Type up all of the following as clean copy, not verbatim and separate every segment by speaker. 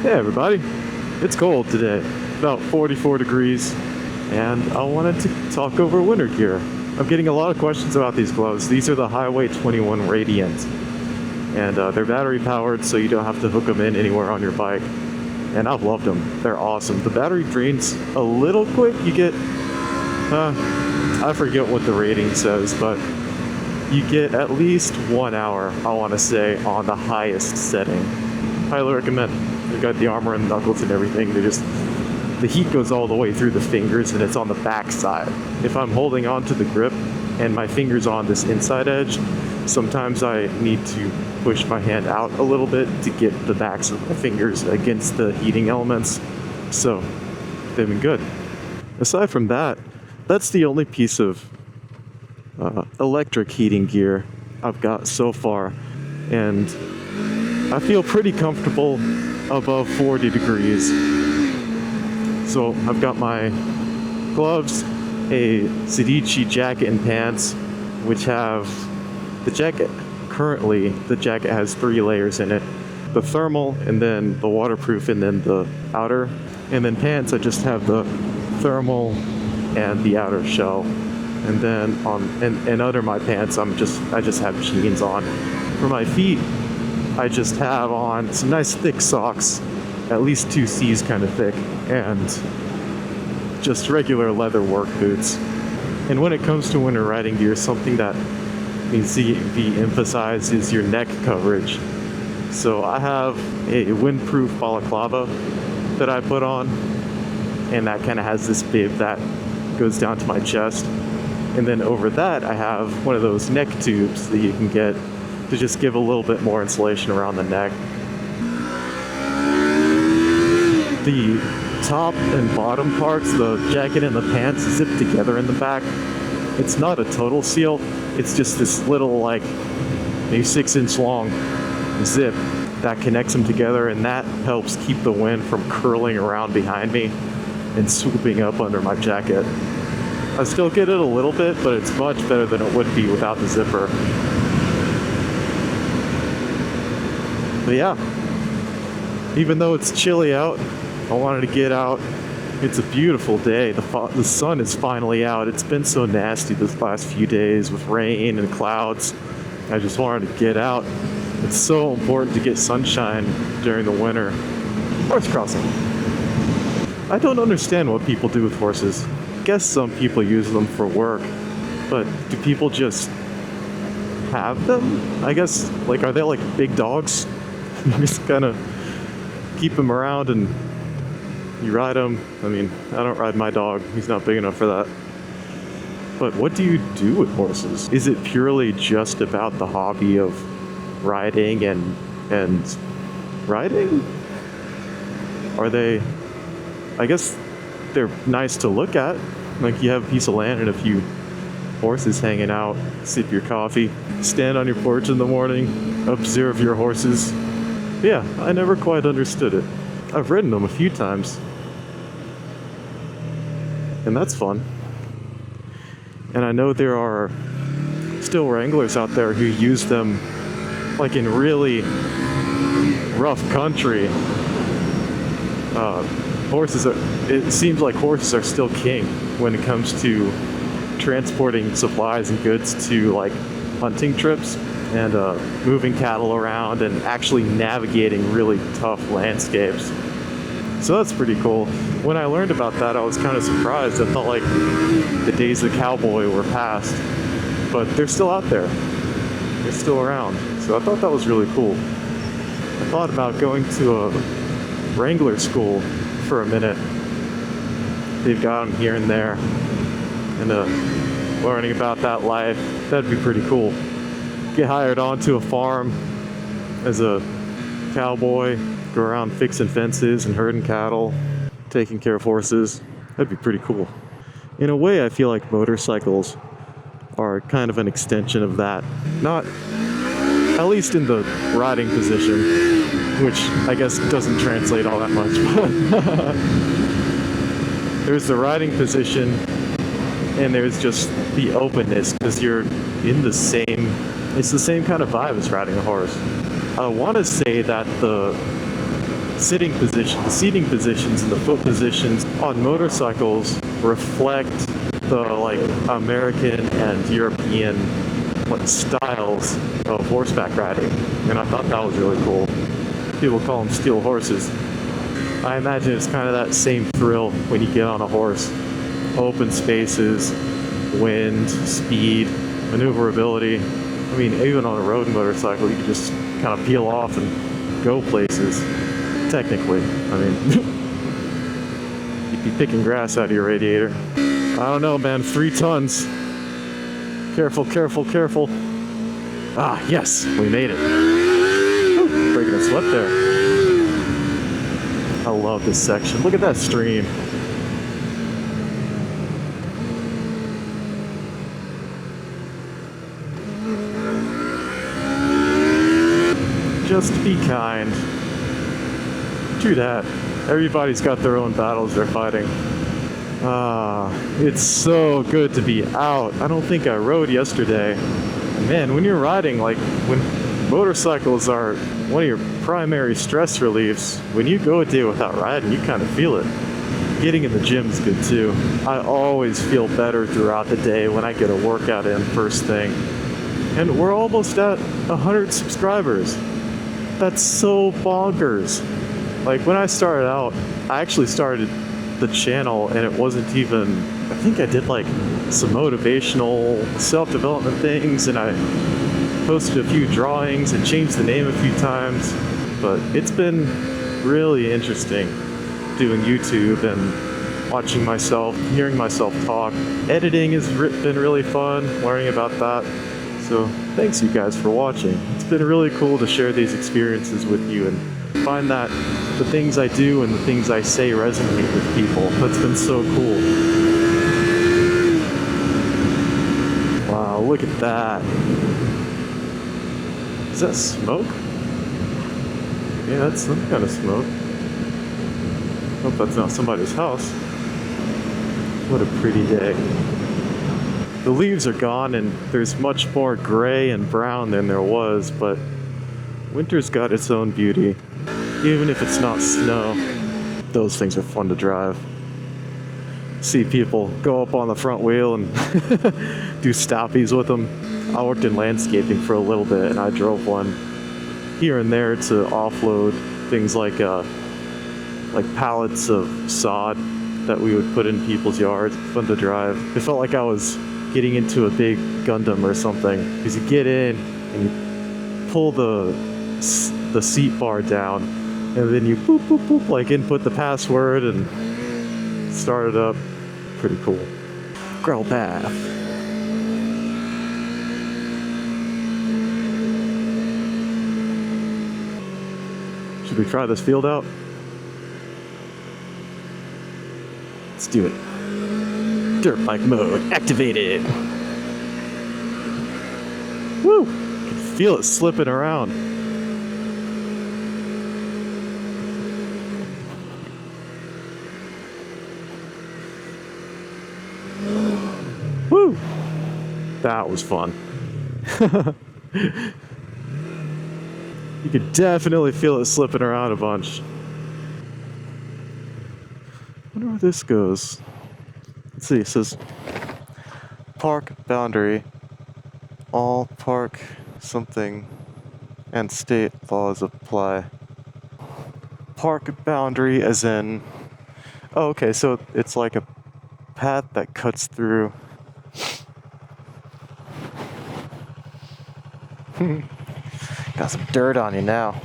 Speaker 1: Hey everybody, it's cold today, about 44 degrees, and I wanted to talk over winter gear. I'm getting a lot of questions about these gloves. These are the Highway 21 Radiant, and they're battery powered, so you don't have to hook them in anywhere on your bike. And I've loved them. They're awesome. The battery drains a little quick. You get, I forget what the rating says, but you get at least 1 hour, I want to say, on the highest setting. Highly recommend. They've got the armor and knuckles and everything. The heat goes all the way through the fingers, and it's on the back side. If I'm holding on to the grip and my finger's on this inside edge, sometimes I need to push my hand out a little bit to get the backs of my fingers against the heating elements. So they've been good. Aside from that, that's the only piece of electric heating gear I've got so far, and I feel pretty comfortable above 40 degrees. So I've got my gloves, a Sedici jacket and pants, which have the jacket. Currently, the jacket has 3 layers in it: the thermal, and then the waterproof, and then the outer. And then pants, I just have the thermal and the outer shell. And then under my pants, I just have jeans on. For my feet, I just have on some nice thick socks, at least 2 C's kind of thick, and just regular leather work boots. And when it comes to winter riding gear, something that needs to be emphasized is your neck coverage. So I have a windproof balaclava that I put on, and that kind of has this bib that goes down to my chest. And then over that, I have one of those neck tubes that you can get to just give a little bit more insulation around the neck. The top and bottom parts, the jacket and the pants, zip together in the back. It's not a total seal, it's just this little, like, maybe 6-inch long zip that connects them together, and that helps keep the wind from curling around behind me and swooping up under my jacket. I still get it a little bit, but it's much better than it would be without the zipper. But yeah, even though it's chilly out, I wanted to get out. It's a beautiful day. The sun is finally out. It's been so nasty this last few days with rain and clouds. I just wanted to get out. It's so important to get sunshine during the winter. Horse crossing. I don't understand what people do with horses. I guess some people use them for work, but do people just have them? I guess, like, are they like big dogs? You just kind of keep them around and you ride them. I mean, I don't ride my dog. He's not big enough for that. But what do you do with horses? Is it purely just about the hobby of riding and riding? Are they, I guess they're nice to look at. Like, you have a piece of land and a few horses hanging out, sip your coffee, stand on your porch in the morning, observe your horses. Yeah, I never quite understood it. I've ridden them a few times, and that's fun. And I know there are still wranglers out there who use them, like, in really rough country. It seems like horses are still king when it comes to transporting supplies and goods to, like, hunting trips and moving cattle around and actually navigating really tough landscapes. So that's pretty cool. When I learned about that, I was kind of surprised. I felt like the days of the cowboy were past, but they're still out there. They're still around. So I thought that was really cool. I thought about going to a wrangler school for a minute. They've got them here and there, and learning about that life. That'd be pretty cool. Get hired onto a farm as a cowboy, go around fixing fences and herding cattle, taking care of horses. That'd be pretty cool. In a way, I feel like motorcycles are kind of an extension of that. Not, at least in the riding position, which I guess doesn't translate all that much. There's the riding position, and there's just the openness, because you're in the same, it's the same kind of vibe as riding a horse. I want to say that the sitting position, the seating positions and the foot positions on motorcycles reflect the like American and European like styles of horseback riding, and I thought that was really cool. People call them steel horses. I imagine it's kind of that same thrill when you get on a horse. Open spaces, wind, speed, maneuverability. I mean, even on a road motorcycle, you can just kind of peel off and go places. Technically, I mean, you'd be picking grass out of your radiator. I don't know, man. 3 tons. Careful, careful, careful. Ah, yes, we made it. Whew, breaking a sweat there. I love this section. Look at that stream. Just be kind. True that. Everybody's got their own battles they're fighting. It's so good to be out. I don't think I rode yesterday. Man, when you're riding, like when motorcycles are one of your primary stress reliefs, when you go a day without riding, you kind of feel it. Getting in the gym is good too. I always feel better throughout the day when I get a workout in first thing. And we're almost at 100 subscribers. That's so bonkers. Like when I started out, I actually started the channel and it wasn't even, I think I did like some motivational self-development things and I posted a few drawings and changed the name a few times, but it's been really interesting doing YouTube and watching myself, hearing myself talk. Editing has been really fun, learning about that. So thanks you guys for watching. It's been really cool to share these experiences with you and find that the things I do and the things I say resonate with people. That's been so cool. Wow, look at that. Is that smoke? Yeah, that's some kind of smoke. Hope that's not somebody's house. What a pretty day. The leaves are gone and there's much more gray and brown than there was, but winter's got its own beauty. Even if it's not snow, those things are fun to drive. See people go up on the front wheel and do stoppies with them. I worked in landscaping for a little bit and I drove one here and there to offload things like pallets of sod that we would put in people's yards. Fun to drive. It felt like I was getting into a big Gundam or something, because you get in and you pull the seat bar down and then you boop boop boop, like input the password and start it up. Pretty cool. Gravel path. Should we try this field out? Let's do it. Dirt bike mode activated. Woo! I can feel it slipping around. Woo! That was fun. You could definitely feel it slipping around a bunch. I wonder where this goes. Let's see, it says park boundary, all park something, and state laws apply. Park boundary as in, oh, okay, so it's like a path that cuts through. Got some dirt on you now.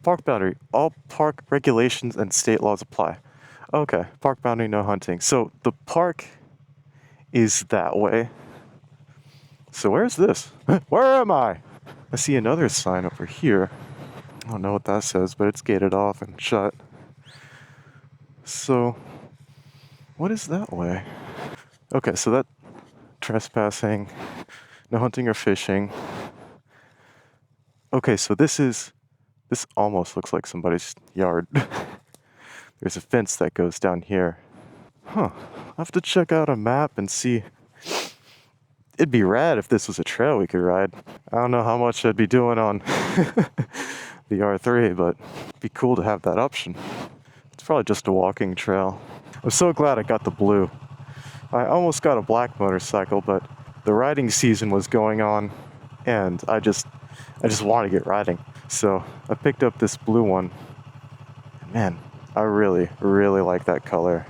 Speaker 1: Park boundary, all park regulations and state laws apply. Okay, park boundary, no hunting. So the park is that way. So where's this? Where am I? I see another sign over here. I don't know what that says, but it's gated off and shut. So, what is that way? Okay, so that trespassing, no hunting or fishing. Okay, so this almost looks like somebody's yard. There's a fence that goes down here. Huh. I'll have to check out a map and see It'd be rad if this was a trail we could ride. I don't know how much I'd be doing on the R3, but it'd be cool to have that option. It's probably just a walking trail. I'm so glad I got the blue. I almost got a black motorcycle, but the riding season was going on, and I just want to get riding. So I picked up this blue one. Man, I really, really like that color.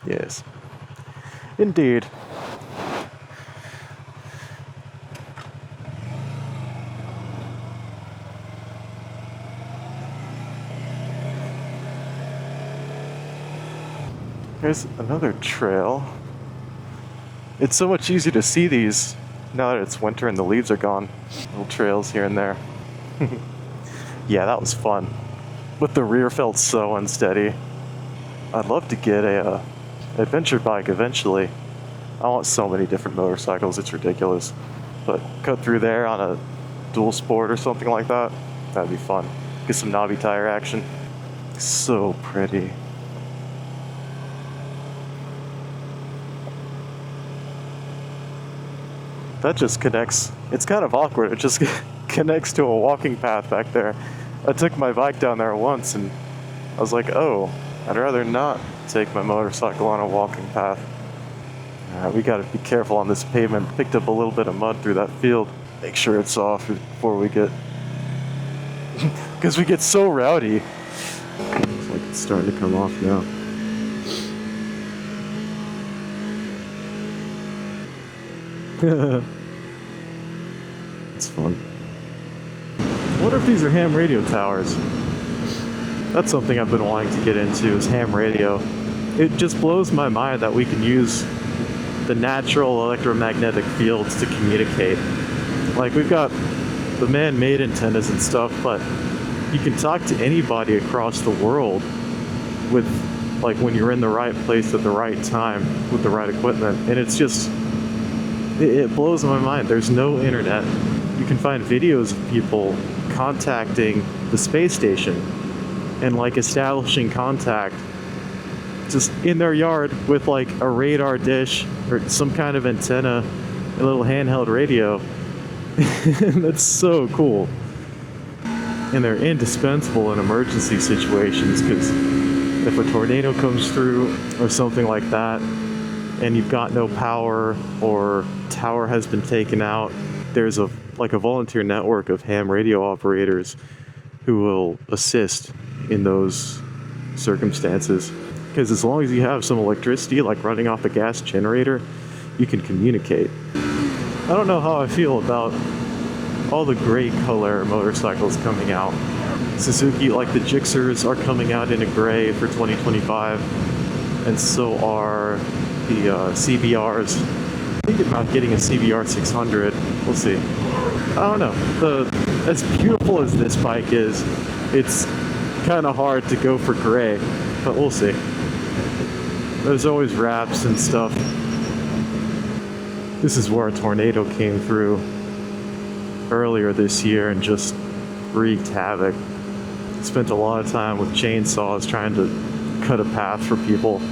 Speaker 1: Yes, indeed. There's another trail. It's so much easier to see these now that it's winter and the leaves are gone. Little trails here and there. Yeah, that was fun. But the rear felt so unsteady. I'd love to get a adventure bike eventually. I want so many different motorcycles, it's ridiculous. But cut through there on a dual sport or something like that, that'd be fun. Get some knobby tire action. So pretty. That just connects. It's kind of awkward. It just connects to a walking path back there. I took my bike down there once and I was like, oh, I'd rather not take my motorcycle on a walking path. We gotta be careful on this pavement. Picked up a little bit of mud through that field. Make sure it's off before we get, because we get so rowdy. It's like it's starting to come off now. It's fun. What if these are ham radio towers? That's something I've been wanting to get into, is ham radio. It just blows my mind that we can use the natural electromagnetic fields to communicate. Like, we've got the man-made antennas and stuff, but you can talk to anybody across the world with, like, when you're in the right place at the right time with the right equipment. And it's just, it blows my mind. There's no internet. You can find videos of people contacting the space station and like establishing contact just in their yard with like a radar dish or some kind of antenna, a little handheld radio. That's so cool. And they're indispensable in emergency situations, because if a tornado comes through or something like that and you've got no power or tower has been taken out, there's a volunteer network of ham radio operators who will assist in those circumstances. Because as long as you have some electricity, like running off a gas generator, you can communicate. I don't know how I feel about all the gray color motorcycles coming out. Suzuki, like the Gixxers, are coming out in a gray for 2025, and so are the CBRs. Thinking about getting a CBR 600. We'll see. I don't know. As beautiful as this bike is, it's kind of hard to go for gray, but we'll see. There's always wraps and stuff. This is where a tornado came through earlier this year and just wreaked havoc. Spent a lot of time with chainsaws trying to cut a path for people.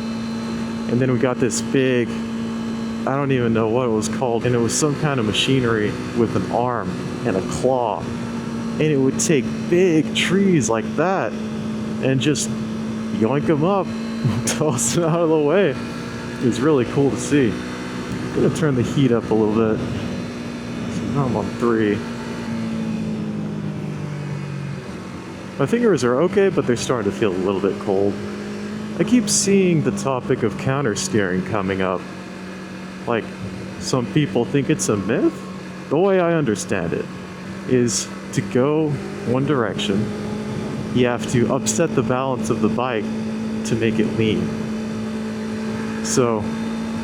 Speaker 1: And then we got this big, I don't even know what it was called, and it was some kind of machinery with an arm and a claw. And it would take big trees like that and just yoink them up, toss them out of the way. It was really cool to see. I'm gonna turn the heat up a little bit. So now I'm on 3. My fingers are okay, but they're starting to feel a little bit cold. I keep seeing the topic of counter steering coming up. Like, some people think it's a myth. The way I understand it is to go one direction, you have to upset the balance of the bike to make it lean. So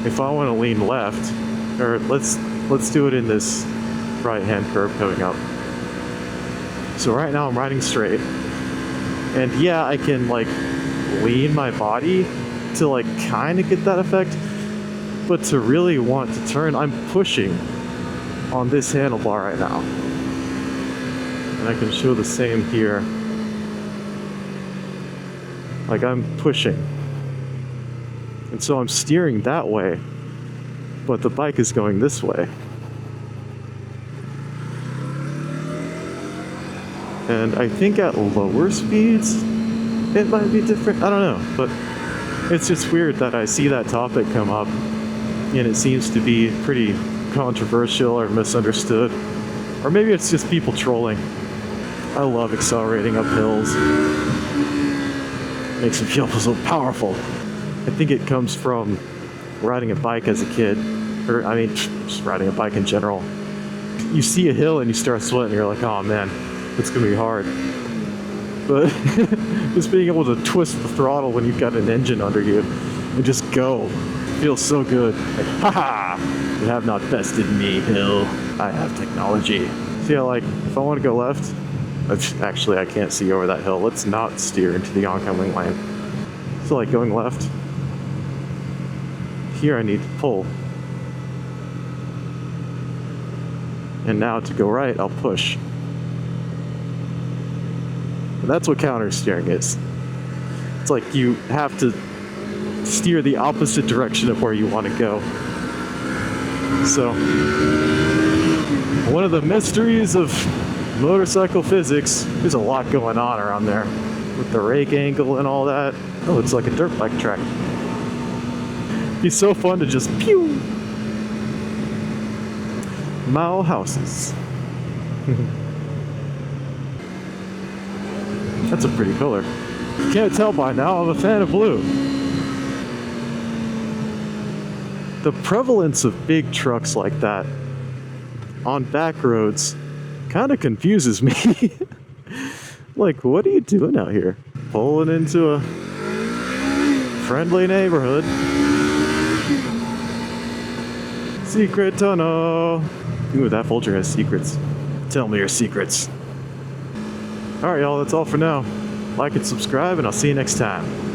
Speaker 1: if I want to lean left, or let's do it in this right-hand curve coming up. So right now I'm riding straight, and yeah, I can like lean my body to like kind of get that effect, but to really want to turn, I'm pushing on this handlebar right now. And I can show the same here. Like I'm pushing. And so I'm steering that way, but the bike is going this way. And I think at lower speeds, it might be different. I don't know, but it's just weird that I see that topic come up, and it seems to be pretty controversial or misunderstood. Or maybe it's just people trolling. I love accelerating up hills. Makes me feel so powerful. I think it comes from riding a bike as a kid, or I mean, just riding a bike in general. You see a hill and you start sweating, you're like, oh man, it's gonna be hard. But just being able to twist the throttle when you've got an engine under you and just go feels so good. Like, haha, you have not bested me, hill. I have technology. So yeah, like, if I want to go left, actually I can't see over that hill. Let's not steer into the oncoming lane. So like going left, here I need to pull. And now to go right, I'll push. And that's what counter steering is. It's like you have to steer the opposite direction of where you want to go. So, one of the mysteries of motorcycle physics, there's a lot going on around there with the rake angle and all that. Oh, it's like a dirt bike track. It'd be so fun to just pew! Mile houses. That's a pretty color. You can't tell by now, I'm a fan of blue. The prevalence of big trucks like that on back roads kind of confuses me. Like, what are you doing out here? Pulling into a friendly neighborhood. Secret tunnel. Ooh, that Folger has secrets. Tell me your secrets. Alright, y'all, that's all for now. Like and subscribe, and I'll see you next time.